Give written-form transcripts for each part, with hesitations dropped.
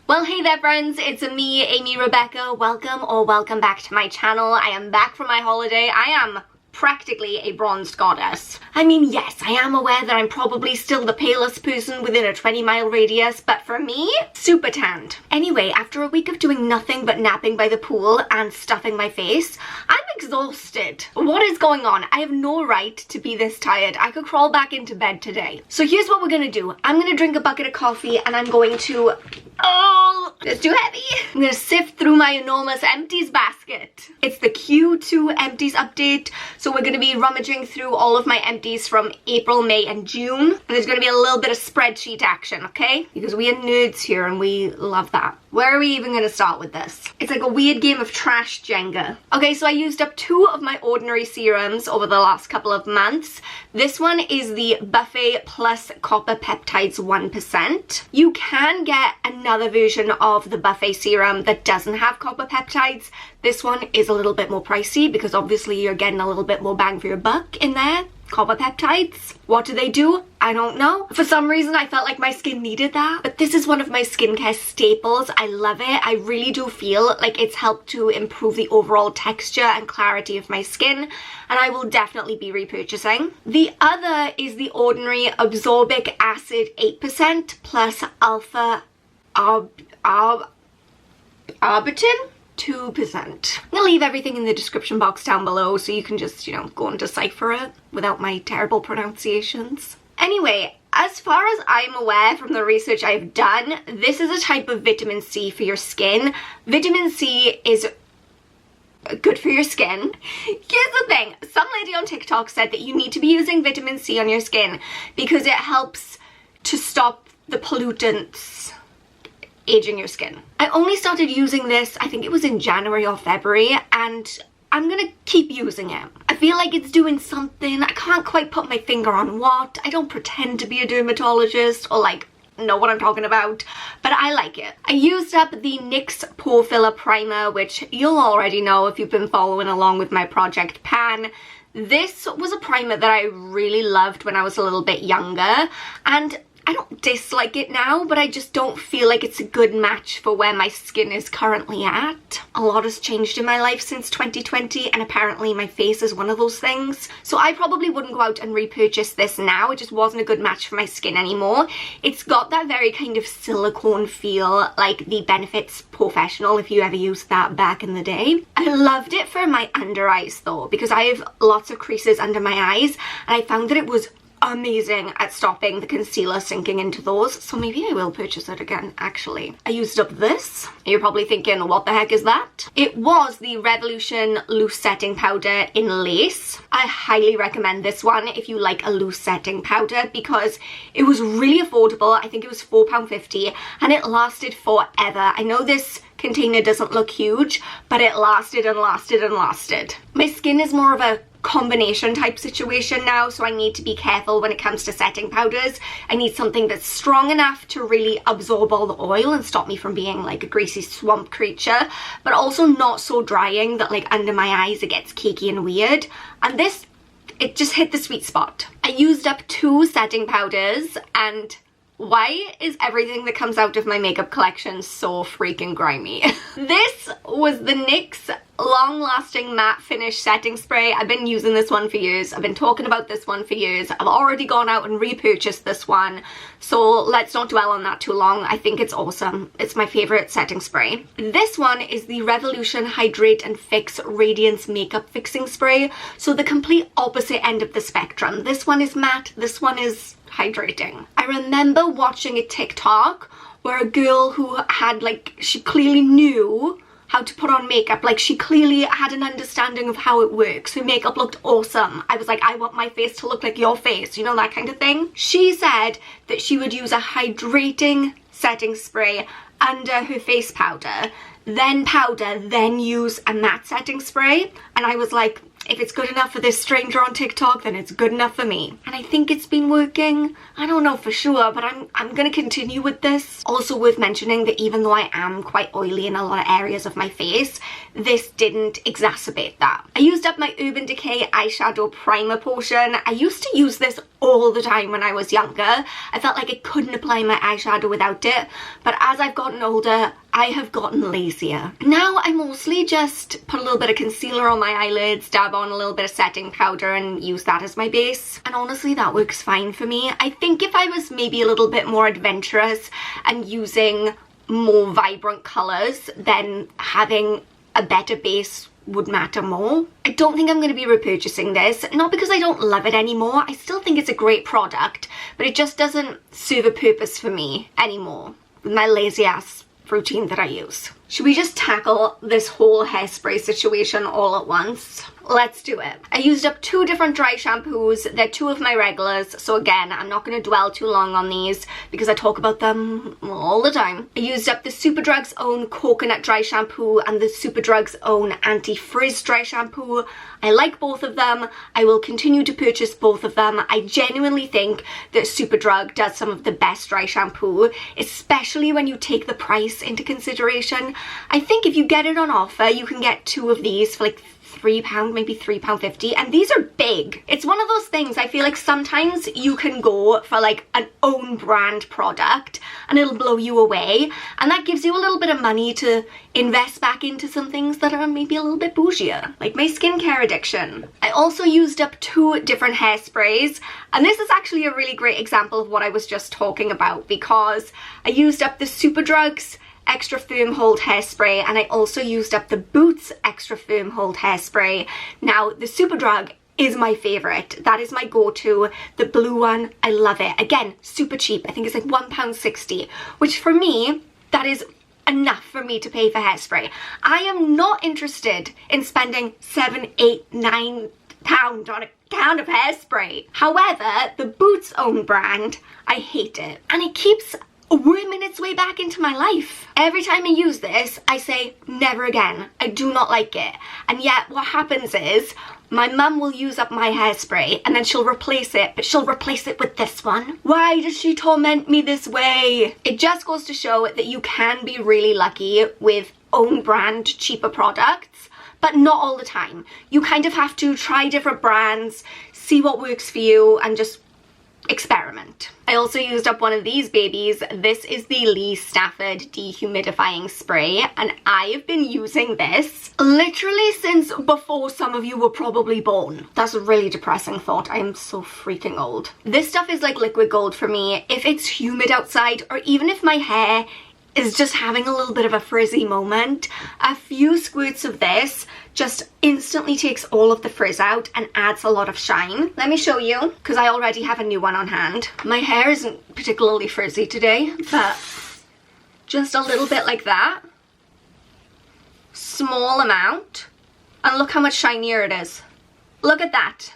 Well, hey there friends, it's me, Amy Rebecca. Welcome back to my channel. I am back from my holiday. I am practically a bronzed goddess. I mean, yes, I am aware that I'm probably still the palest person within a 20-mile radius, but for me, super tanned. Anyway, after a week of doing nothing but napping by the pool and stuffing my face, I'm exhausted. What is going on? I have no right to be this tired. I could crawl back into bed today. So here's what we're gonna do. I'm gonna drink a bucket of coffee and I'm going to... Oh, it's too heavy. I'm gonna sift through my enormous Empties basket. It's the Q2 Empties update, so we're gonna be rummaging through all of my Empties from April, May, and June. And there's gonna be a little bit of spreadsheet action, okay? Because we are nerds here and we love that. Where are we even gonna start with this? It's like a weird game of trash Jenga. Okay, so I used up 2 of my ordinary serums over the last couple of months. This one is the Buffet Plus Copper Peptides 1%. You can get another version of the Buffet serum that doesn't have copper peptides. This one is a little bit more pricey because obviously you're getting a little bit more bang for your buck in there. Copper peptides. What do? I don't know. For some reason I felt like my skin needed that, but this is one of my skincare staples. I love it. I really do feel like it's helped to improve the overall texture and clarity of my skin, and I will definitely be repurchasing. The other is the ordinary Absorbic Acid 8% plus Alpha Arbutin 2%. I'm gonna leave everything in the description box down below so you can just, go and decipher it without my terrible pronunciations. Anyway, as far as I'm aware from the research I've done, this is a type of vitamin C for your skin. Vitamin C is good for your skin. Here's the thing, some lady on TikTok said that you need to be using vitamin C on your skin because it helps to stop the pollutants aging your skin. I only started using this, I think it was in January or February, and I'm gonna keep using it. I feel like it's doing something. I can't quite put my finger on what. I don't pretend to be a dermatologist or know what I'm talking about, but I like it. I used up the NYX Pore Filler Primer, which you'll already know if you've been following along with my Project Pan. This was a primer that I really loved when I was a little bit younger, and I don't dislike it now, but I just don't feel like it's a good match for where my skin is currently at. A lot has changed in my life since 2020, and apparently my face is one of those things. So I probably wouldn't go out and repurchase this now. It just wasn't a good match for my skin anymore. It's got that very kind of silicone feel, like the Benefits Professional, if you ever used that back in the day. I loved it for my under eyes though, because I have lots of creases under my eyes, and I found that it was amazing at stopping the concealer sinking into those, so maybe I will purchase it again actually. I used up this. You're probably thinking, what the heck is that? It was the Revolution Loose Setting Powder in Lace. I highly recommend this one if you like a loose setting powder because it was really affordable. I think it was £4.50 and it lasted forever. I know this container doesn't look huge, but it lasted and lasted and lasted. My skin is more of a combination type situation now, so I need to be careful when it comes to setting powders. I need something that's strong enough to really absorb all the oil and stop me from being like a greasy swamp creature, but also not so drying that like under my eyes it gets cakey and weird. And this, it just hit the sweet spot. I used up 2 setting powders, and why is everything that comes out of my makeup collection so freaking grimy? This was the NYX Long Lasting Matte Finish Setting Spray. I've been using this one for years. I've been talking about this one for years. I've already gone out and repurchased this one, so let's not dwell on that too long. I think it's awesome. It's my favorite setting spray. This one is the Revolution Hydrate and Fix Radiance Makeup Fixing Spray, so the complete opposite end of the spectrum. This one is matte, this one is hydrating. I remember watching a TikTok where a girl who had she clearly knew how to put on makeup, she clearly had an understanding of how it works. Her makeup looked awesome. I was like, I want my face to look like your face, that kind of thing. She said that she would use a hydrating setting spray under her face powder, then use a matte setting spray, and I was like, if it's good enough for this stranger on TikTok, then it's good enough for me. And I think it's been working. I don't know for sure, but I'm gonna continue with this. Also worth mentioning that even though I am quite oily in a lot of areas of my face, this didn't exacerbate that. I used up my Urban Decay Eyeshadow Primer potion. I used to use this all the time when I was younger. I felt like I couldn't apply my eyeshadow without it, but as I've gotten gotten older, I have gotten lazier. Now I mostly just put a little bit of concealer on my eyelids, dab on a little bit of setting powder and use that as my base. And honestly, that works fine for me. I think if I was maybe a little bit more adventurous and using more vibrant colours, then having a better base would matter more. I don't think I'm going to be repurchasing this, not because I don't love it anymore. I still think it's a great product, but it just doesn't serve a purpose for me anymore with my lazy ass routine that I use. Should we just tackle this whole hairspray situation all at once? Let's do it. I used up 2 different dry shampoos. They're 2 of my regulars, so again, I'm not going to dwell too long on these because I talk about them all the time. I used up the Superdrug's own coconut dry shampoo and the Superdrug's own Anti-Frizz dry shampoo. I like both of them. I will continue to purchase both of them. I genuinely think that Superdrug does some of the best dry shampoo, especially when you take the price into consideration. I think if you get it on offer, you can get 2 of these for like £3, maybe £3.50, and these are big. It's one of those things, I feel like sometimes you can go for like an own brand product and it'll blow you away, and that gives you a little bit of money to invest back into some things that are maybe a little bit bougier, like my skincare addiction. I also used up 2 different hairsprays, and this is actually a really great example of what I was just talking about, because I used up the Superdrug's Extra Firm Hold Hairspray, and I also used up the Boots Extra Firm Hold Hairspray. Now, the Superdrug is my favourite. That is my go-to. The blue one, I love it. Again, super cheap. I think it's like £1.60, which for me, that is enough for me to pay for hairspray. I am not interested in spending £7, £8, £9 on a can of hairspray. However, the Boots own brand, I hate it. And it keeps worming its way back into my life. Every time I use this, I say, never again. I do not like it. And yet what happens is, my mum will use up my hairspray and then she'll replace it, but she'll replace it with this one. Why does she torment me this way? It just goes to show that you can be really lucky with own brand cheaper products, but not all the time. You kind of have to try different brands, see what works for you, and just experiment. I also used up one of these babies. This is the Lee Stafford dehumidifying spray, and I have been using this literally since before some of you were probably born. That's a really depressing thought. I am so freaking old. This stuff is like liquid gold for me. If it's humid outside, or even if my hair is just having a little bit of a frizzy moment, a few squirts of this just instantly takes all of the frizz out and adds a lot of shine. Let me show you, because I already have a new one on hand. My hair isn't particularly frizzy today, but just a little bit like that. Small amount. And look how much shinier it is. Look at that.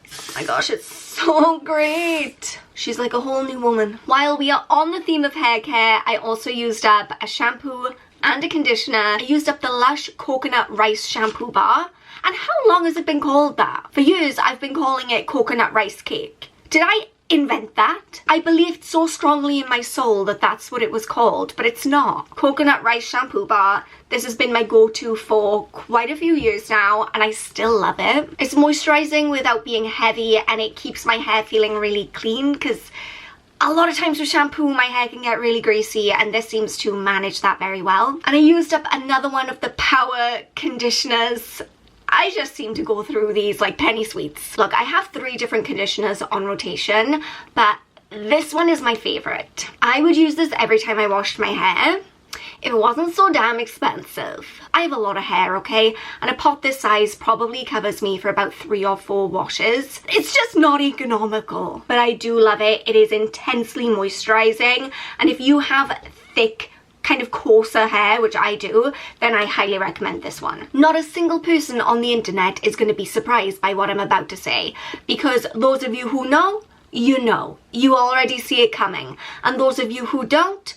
Oh my gosh, it's so great. She's like a whole new woman. While we are on the theme of hair care, I also used up a shampoo and a conditioner. I used up the Lush Coconut Rice Shampoo Bar. And how long has it been called that? For years, I've been calling it Coconut Rice Cake. Did I invent that? I believed so strongly in my soul that that's what it was called, but it's not. Coconut Rice Shampoo Bar. This has been my go-to for quite a few years now, and I still love it. It's moisturizing without being heavy, and it keeps my hair feeling really clean, because a lot of times with shampoo my hair can get really greasy, and this seems to manage that very well. And I used up another one of the Power conditioners. I just seem to go through these like penny sweets. Look, I have 3 different conditioners on rotation, but this one is my favorite. I would use this every time I washed my hair if it wasn't so damn expensive. I have a lot of hair, okay? And a pot this size probably covers me for about 3 or 4 washes. It's just not economical, but I do love it. It is intensely moisturizing, and if you have thick, kind of coarser hair, which I do, then I highly recommend this one. Not a single person on the internet is going to be surprised by what I'm about to say, because those of you who know, you know. You already see it coming. And those of you who don't,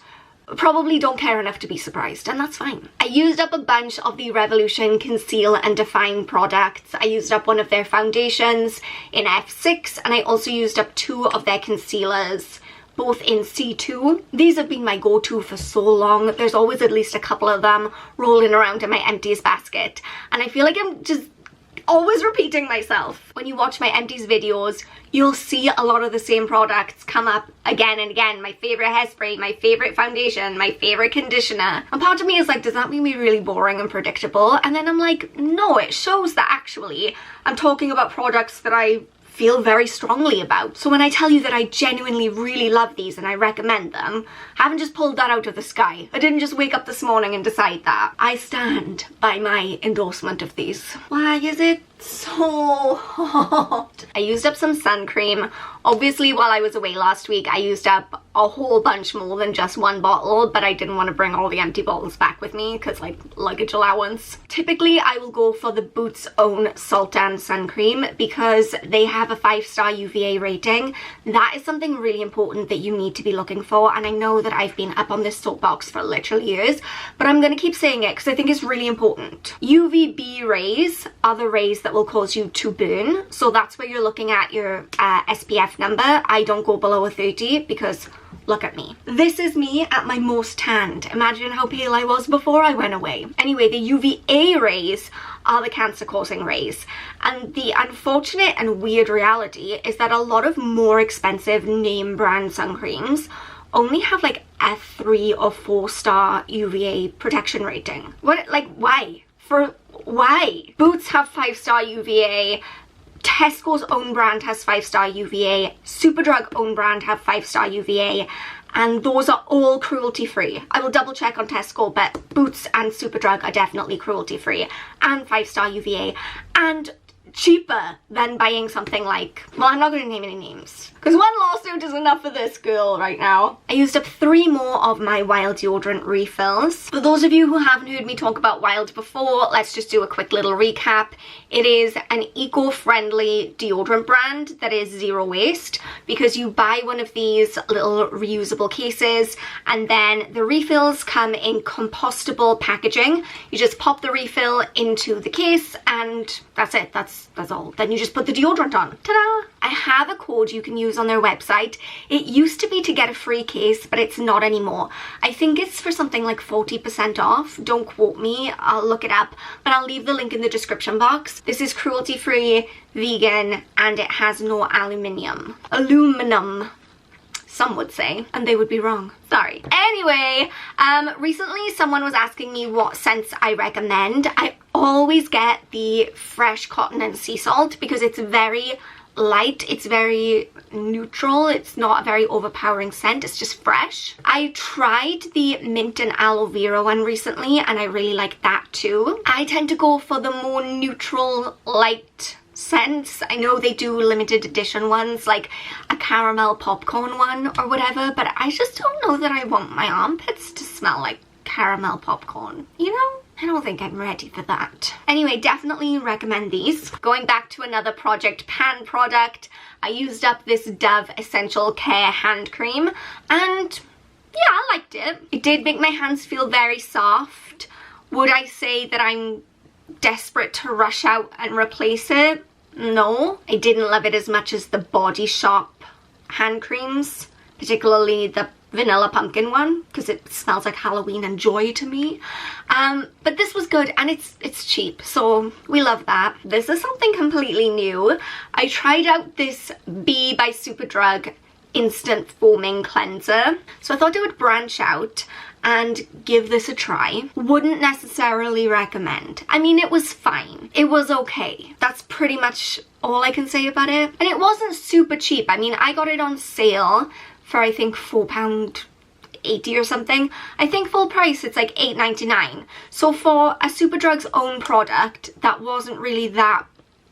probably don't care enough to be surprised, and that's fine. I used up a bunch of the Revolution Conceal and Define products. I used up one of their foundations in F6, and I also used up 2 of their concealers, both in C2. These have been my go-to for so long. There's always at least a couple of them rolling around in my Empties basket, and I feel like I'm just always repeating myself. When you watch my Empties videos, you'll see a lot of the same products come up again and again. My favorite hairspray, my favorite foundation, my favorite conditioner. And part of me is like, does that mean we're really boring and predictable? And then I'm like, no, it shows that actually I'm talking about products that I feel very strongly about. So when I tell you that I genuinely really love these and I recommend them, I haven't just pulled that out of the sky. I didn't just wake up this morning and decide that. I stand by my endorsement of these. Why is it so hot? I used up some sun cream. Obviously, while I was away last week, I used up a whole bunch more than just one bottle, but I didn't want to bring all the empty bottles back with me because, like, luggage allowance. Typically, I will go for the Boots' own Soltan sun cream because they have a 5-star UVA rating. That is something really important that you need to be looking for, and I know that I've been up on this soapbox for literal years, but I'm going to keep saying it because I think it's really important. UVB rays are the rays that will cause you to burn, so that's where you're looking at your SPF number. I don't go below a 30 because look at me. This is me at my most tanned. Imagine how pale I was before I went away. Anyway, the UVA rays are the cancer-causing rays. And the unfortunate and weird reality is that a lot of more expensive name brand sun creams only have like a 3 or 4-star UVA protection rating. What, like, why? Why? Boots have 5-star UVA. Tesco's own brand has 5-star UVA, Superdrug own brand have 5-star UVA, and those are all cruelty-free. I will double check on Tesco, but Boots and Superdrug are definitely cruelty-free and 5-star UVA, and cheaper than buying something like, well, I'm not going to name any names because one lawsuit is enough for this girl right now. I used up 3 more of my Wild deodorant refills. For those of you who haven't heard me talk about Wild before, let's just do a quick little recap. It is an eco-friendly deodorant brand that is zero waste because you buy one of these little reusable cases and then the refills come in compostable packaging. You just pop the refill into the case and that's it. That's all. Then you just put the deodorant on. Ta-da! I have a code you can use on their website. It used to be to get a free case, but it's not anymore. I think it's for something like 40% off. Don't quote me. I'll look it up, but I'll leave the link in the description box. This is cruelty-free, vegan, and it has no aluminum, some would say, and they would be wrong. Sorry. Anyway, recently someone was asking me what scents I recommend. I always get the fresh cotton and sea salt because it's very light, it's very neutral, it's not a very overpowering scent, it's just fresh. I tried the mint and aloe vera one recently and I really like that too. I tend to go for the more neutral, light scents. I know they do limited edition ones like a caramel popcorn one or whatever, but I just don't know that I want my armpits to smell like caramel popcorn, you know? I don't think I'm ready for that. Anyway, definitely recommend these. Going back to another Project Pan product, I used up this Dove Essential Care hand cream and yeah, I liked it. It did make my hands feel very soft. Would I say that I'm desperate to rush out and replace it? No. I didn't love it as much as the Body Shop hand creams, particularly the vanilla pumpkin one because it smells like Halloween and joy to me, but this was good and it's cheap, so we love that. This is something completely new. I tried out this Bee by Superdrug instant foaming cleanser, so I thought I would branch out and give this a try. Wouldn't necessarily recommend. I mean, it was fine, it was okay. That's pretty much all I can say about it, and it wasn't super cheap. I mean, I got it on sale for I think £4.80 or something. I think full price it's like £8.99. So for a Superdrug's own product that wasn't really that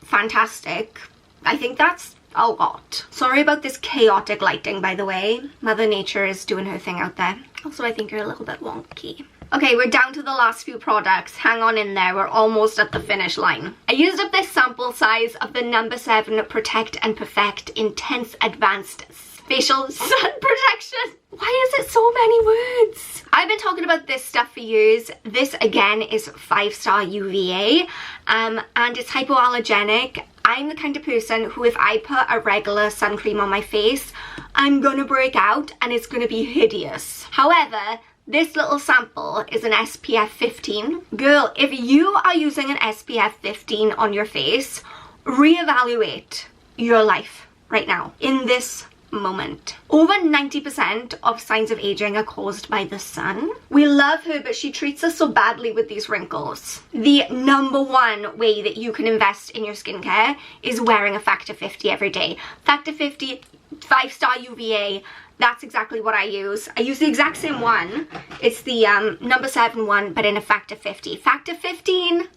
fantastic, I think that's a lot. Sorry about this chaotic lighting, by the way. Mother Nature is doing her thing out there. Also, I think you're a little bit wonky. Okay, we're down to the last few products. Hang on in there, we're almost at the finish line. I used up this sample size of the No. 7 Protect and Perfect Intense Advanced Facial Sun Protection. Why is it so many words? I've been talking about this stuff for years. This again is 5-star UVA and it's hypoallergenic. I'm the kind of person who, if I put a regular sun cream on my face, I'm gonna break out and it's gonna be hideous. However, this little sample is an SPF 15. Girl, if you are using an SPF 15 on your face, reevaluate your life right now, in this moment. Over 90% of signs of aging are caused by the sun. We love her, but she treats us so badly with these wrinkles. The number one way that you can invest in your skincare is wearing a Factor 50 every day. Factor 50, 5-star UVA. That's exactly what I use. I use the exact same one. It's the number 7 one, but in a Factor 50. Factor 15?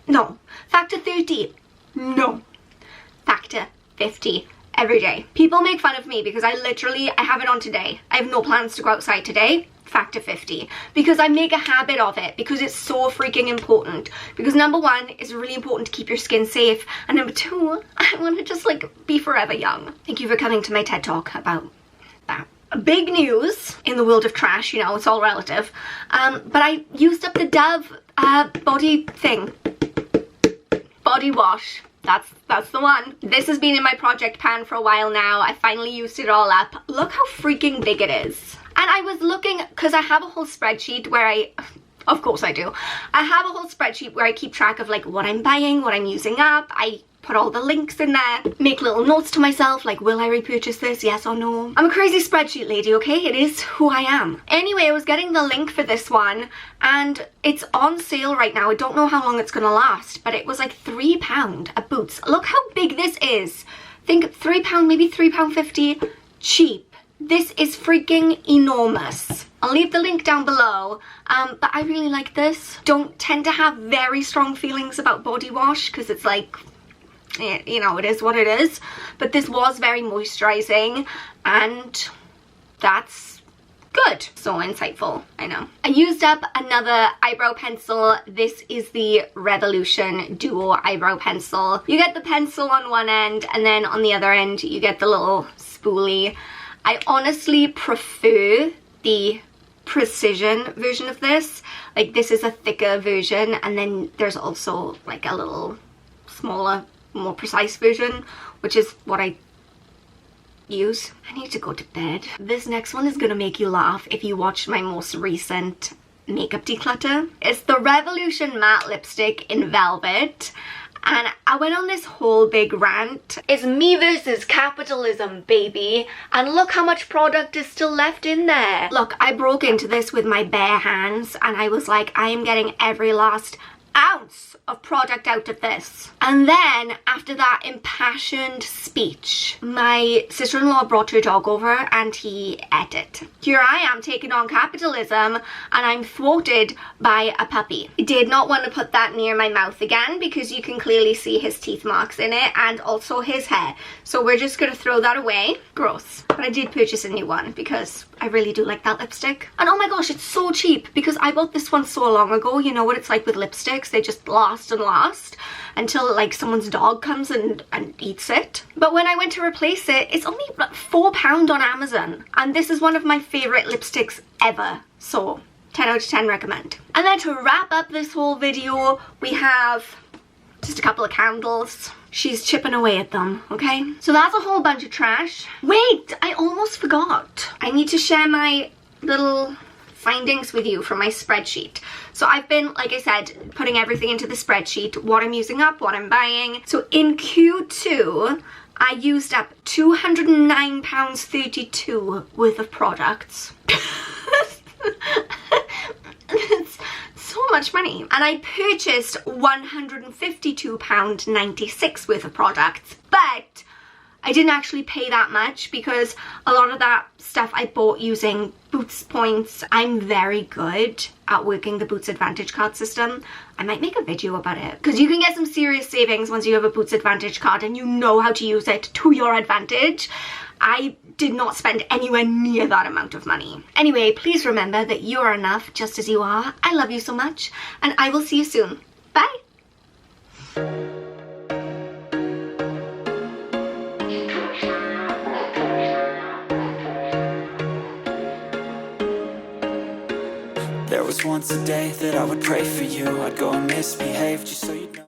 No. Factor 30? No. Factor 50 every day. People make fun of me because I have it on today. I have no plans to go outside today. Factor 50. Because I make a habit of it, because it's so freaking important. Because number one, it's really important to keep your skin safe. And number two, I want to just like be forever young. Thank you for coming to my TED Talk about that. Big news in the world of trash, you know, it's all relative. But I used up the Dove body thing. Body wash. That's the one. This has been in my project pan for a while now. I finally used it all up. Look how freaking big it is. And I was looking, because I have a whole spreadsheet where of course I do. I have a whole spreadsheet where I keep track of like what I'm buying, what I'm using up. I put all the links in there, make little notes to myself like, will I repurchase this, yes or no? I'm a crazy spreadsheet lady, okay? It is who I am. Anyway, I was getting the link for this one and it's on sale right now. I don't know how long it's gonna last, but it was like £3 at Boots. Look how big this is. Think £3, maybe £3.50, cheap. This is freaking enormous. I'll leave the link down below, but I really like this. Don't tend to have very strong feelings about body wash because it's like, you know, it is what it is. But this was very moisturizing and that's good. So insightful, I know. I used up another eyebrow pencil. This is the Revolution Duo Eyebrow Pencil. You get the pencil on one end and then on the other end you get the little spoolie. I honestly prefer the precision version of this. Like this is a thicker version and then there's also like a little smaller, more precise version, which is what I use. I need to go to bed. This next one is gonna make you laugh if you watched my most recent makeup declutter. It's the Revolution Matte Lipstick in Velvet. And I went on this whole big rant. It's me versus capitalism, baby. And look how much product is still left in there. Look, I broke into this with my bare hands and I was like, I am getting every last ounce of product out of this. And then after that impassioned speech, my sister-in-law brought her dog over and he ate it. Here I am taking on capitalism and I'm thwarted by a puppy. I did not want to put that near my mouth again because you can clearly see his teeth marks in it and also his hair. So we're just gonna throw that away. Gross. But I did purchase a new one because I really do like that lipstick. And oh my gosh, it's so cheap because I bought this one so long ago. You know what it's like with lipsticks, they just last and last until like someone's dog comes and eats it. But when I went to replace it, it's only like £4 on Amazon. And this is one of my favorite lipsticks ever. So 10 out of 10 recommend. And then to wrap up this whole video, we have just a couple of candles. She's chipping away at them, okay? So that's a whole bunch of trash. Wait, I almost forgot. I need to share my little findings with you from my spreadsheet. So I've been, like I said, putting everything into the spreadsheet, what I'm using up, what I'm buying. So in Q2, I used up £209.32 worth of products. That's so much money. And I purchased £152.96 worth of products, but I didn't actually pay that much because a lot of that stuff I bought using Boots points. I'm very good at working the Boots Advantage card system. I might make a video about it because you can get some serious savings once you have a Boots Advantage card and you know how to use it to your advantage. I did not spend anywhere near that amount of money. Anyway, please remember that you are enough just as you are. I love you so much and I will see you soon. Bye! There was once a day that I would pray for you. I'd go and misbehave just so you'd know.